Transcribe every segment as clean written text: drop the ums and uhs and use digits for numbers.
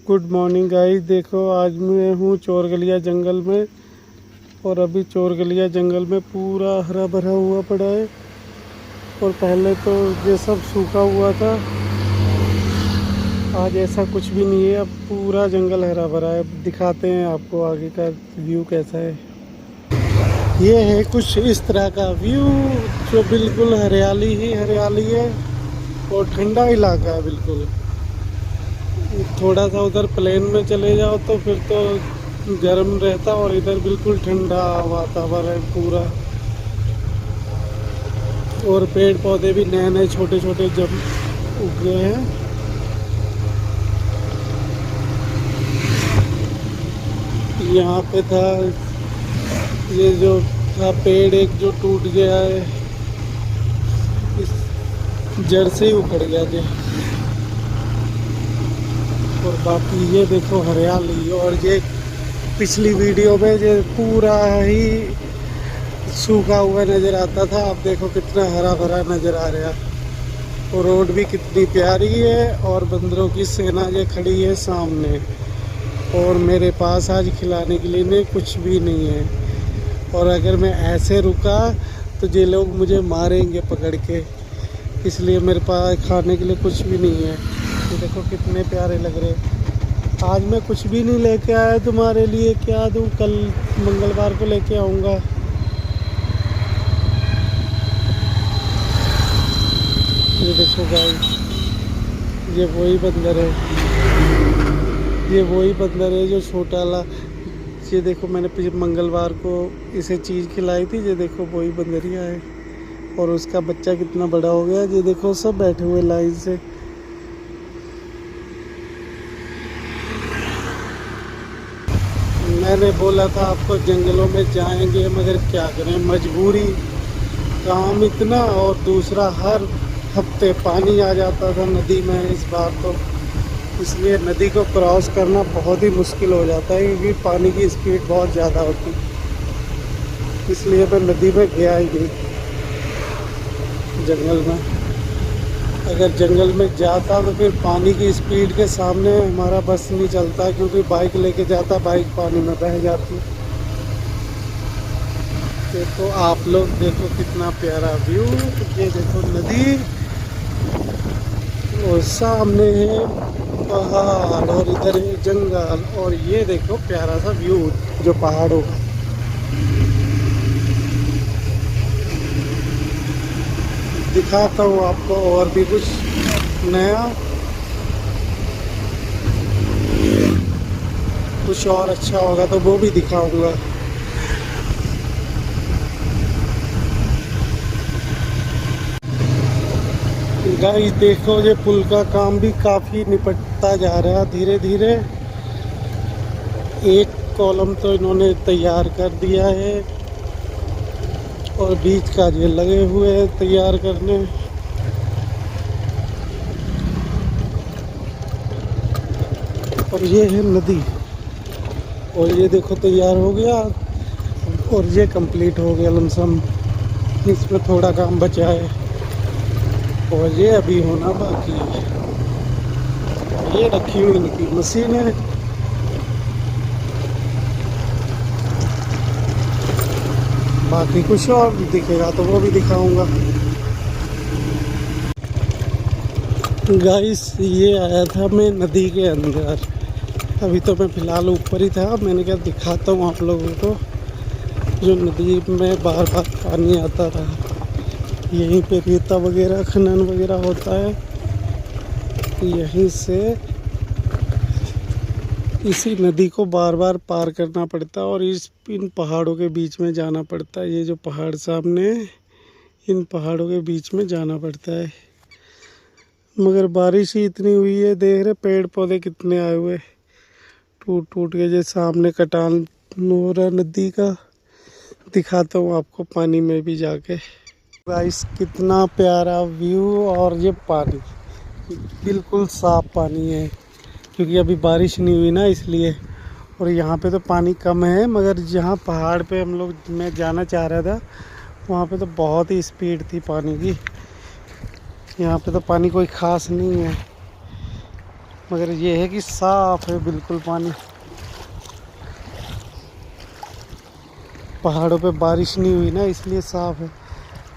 Good morning guys. देखो आज मैं हूँ चोरगलिया जंगल में और अभी चोरगलिया जंगल में पूरा हरा भरा हुआ पड़ा है और पहले तो ये सब सूखा हुआ था। आज ऐसा कुछ भी नहीं है, अब पूरा जंगल हरा भरा है। दिखाते हैं आपको आगे का व्यू कैसा है। ये है कुछ इस तरह का व्यू जो बिल्कुल हरियाली ही हरियाली है और ठंडा इलाका है बिल्कुल। थोड़ा सा उधर प्लेन में चले जाओ तो फिर तो गर्म रहता और इधर बिल्कुल ठंडा वातावरण पूरा। और पेड़ पौधे भी नए नए छोटे छोटे जब उग गए हैं। यहाँ पे था ये जो था पेड़ एक जो टूट गया है, इस जड़ से ही उखड़ गया थे। और बाकी ये देखो हरियाली। और ये पिछली वीडियो में जो पूरा ही सूखा हुआ नज़र आता था, अब देखो कितना हरा भरा नज़र आ रहा। और रोड भी कितनी प्यारी है और बंदरों की सेना ये खड़ी है सामने। और मेरे पास आज खिलाने के लिए कुछ भी नहीं है। और अगर मैं ऐसे रुका तो ये लोग मुझे मारेंगे पकड़ के, इसलिए मेरे पास खाने के लिए कुछ भी नहीं है। ये देखो कितने प्यारे लग रहे। आज मैं कुछ भी नहीं लेके आया तुम्हारे लिए, क्या दूँ? कल मंगलवार को लेके आऊँगा। ये देखो गाइस, ये वही बंदर है, ये वही बंदर है जो छोटा वाला। ये देखो मैंने पिछले मंगलवार को इसे चीज़ खिलाई थी। ये देखो वही बंदरिया है और उसका बच्चा कितना बड़ा हो गया। ये देखो सब बैठे हुए लाइन से। मैंने बोला था आपको जंगलों में जाएंगे, मगर क्या करें, मजबूरी, काम इतना। और दूसरा हर हफ्ते पानी आ जाता था नदी में इस बार तो, इसलिए नदी को क्रॉस करना बहुत ही मुश्किल हो जाता है क्योंकि पानी की स्पीड बहुत ज़्यादा होती। इसलिए मैं नदी में गया ही नहीं जंगल में। अगर जंगल में जाता तो फिर पानी की स्पीड के सामने हमारा बस नहीं चलता, क्योंकि बाइक लेके जाता, बाइक पानी में बह जाती। देखो आप लोग, देखो कितना प्यारा व्यू। ये देखो नदी और सामने है पहाड़ और इधर है जंगल। और ये देखो प्यारा सा व्यू जो पहाड़ों का। दिखाता हूँ आपको और भी कुछ नया, कुछ और अच्छा होगा तो वो भी दिखाऊंगा। गाइस देखो ये पुल का काम भी काफ़ी निपटता जा रहा है धीरे धीरे। एक कॉलम तो इन्होंने तैयार कर दिया है और बीच का ये लगे हुए हैं तैयार करने। और ये है नदी और ये देखो तैयार हो गया और ये कंप्लीट हो गया लमसम। इसमें थोड़ा काम बचा है और ये अभी होना बाकी है। ये रखी हुई इनकी मशीन है। बाकी कुछ और दिखेगा तो वो भी दिखाऊंगा। गाइस ये आया था मैं नदी के अंदर, अभी तो मैं फ़िलहाल ऊपर ही था। मैंने कहा दिखाता हूँ आप लोगों को जो नदी में बार बार पानी आता रहा। यहीं पे रेता वगैरह खनन वगैरह होता है, यहीं से इसी नदी को बार बार पार करना पड़ता है और इन पहाड़ों के बीच में जाना पड़ता है। ये जो पहाड़ सामने है, इन पहाड़ों के बीच में जाना पड़ता है। मगर बारिश ही इतनी हुई है, देख रहे पेड़ पौधे कितने आए हुए टूट टूट के। जो सामने कटान हो रहा नदी का, दिखाता हूँ आपको पानी में भी जाके। गाइस कितना प्यारा व्यू। और ये पानी बिल्कुल साफ पानी है क्योंकि अभी बारिश नहीं हुई ना, इसलिए। और यहाँ पे तो पानी कम है, मगर जहाँ पहाड़ पे हम लोग मैं जाना चाह रहा था वहाँ पे तो बहुत ही स्पीड थी पानी की। यहाँ पे तो पानी कोई ख़ास नहीं है, मगर ये है कि साफ है बिल्कुल पानी। पहाड़ों पे बारिश नहीं हुई ना, इसलिए साफ है।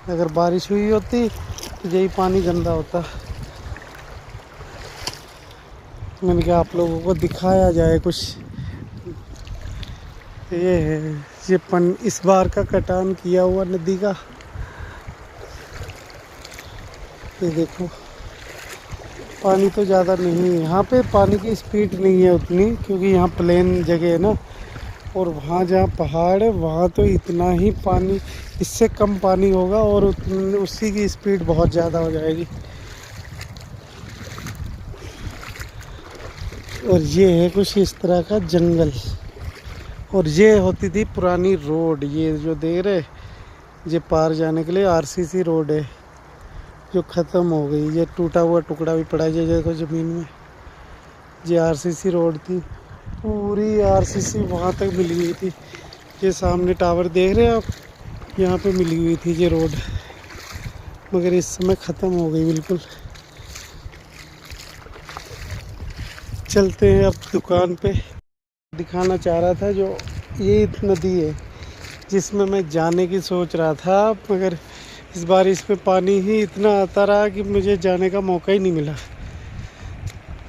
अगर बारिश हुई होती तो यही पानी गंदा होता। मैंने कहा आप लोगों को दिखाया जाए कुछ। ये है इस बार का कटान किया हुआ नदी का। ये देखो पानी तो ज़्यादा नहीं है यहाँ पे, पानी की स्पीड नहीं है उतनी, क्योंकि यहाँ प्लेन जगह है ना। और वहाँ जहाँ पहाड़ है वहाँ तो इतना ही पानी, इससे कम पानी होगा और उसी की स्पीड बहुत ज़्यादा हो जाएगी। और ये है कुछ इस तरह का जंगल। और ये होती थी पुरानी रोड, ये जो देख रहे, ये पार जाने के लिए आरसीसी रोड है जो ख़त्म हो गई। ये टूटा हुआ टुकड़ा भी पड़ा है देखो ज़मीन में। ये आरसीसी रोड थी, पूरी आरसीसी वहाँ तक मिली हुई थी। ये सामने टावर देख रहे हैं आप, यहाँ पे मिली हुई थी ये रोड, मगर इस समय ख़त्म हो गई बिल्कुल। चलते हैं अब दुकान पे। दिखाना चाह रहा था जो ये नदी है जिसमें मैं जाने की सोच रहा था, मगर इस बार इसमें पानी ही इतना आता रहा कि मुझे जाने का मौका ही नहीं मिला,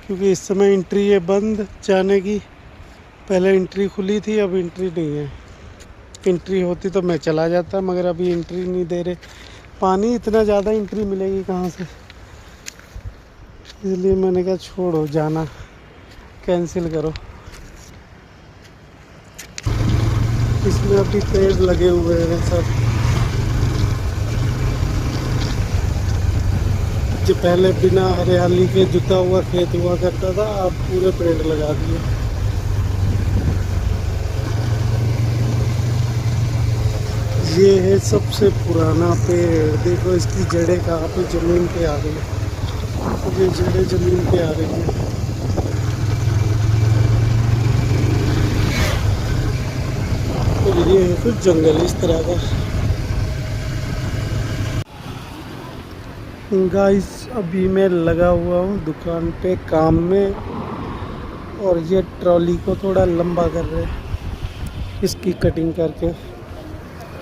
क्योंकि इस समय एंट्री है बंद जाने की। पहले एंट्री खुली थी, अब एंट्री नहीं है। एंट्री होती तो मैं चला जाता, मगर अभी एंट्री नहीं दे रहे। पानी इतना ज़्यादा, एंट्री मिलेगी कहाँ से? इसलिए मैंने कहा छोड़ो, जाना कैंसिल करो। इसमें अभी पेड़ लगे हुए हैं सब। जो पहले बिना हरियाली के जुता हुआ खेत हुआ करता था, अब पूरे पेड़ लगा दिए। ये है सबसे पुराना पेड़, देखो इसकी जड़ें कहाँ पे ज़मीन पे आ गई। ये जड़ें ज़मीन पे आ रही हैं। और ये है कुछ जंगल इस तरह का। गाइस अभी मैं लगा हुआ हूँ दुकान पे काम में, और ये ट्रॉली को थोड़ा लंबा कर रहे हैं इसकी कटिंग करके।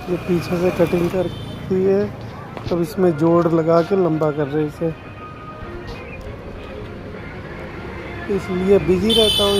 ये पीछे से कटिंग करती है, तब इसमें जोड़ लगा के लंबा कर रहे हैं इसे, इसलिए बिजी रहता हूँ।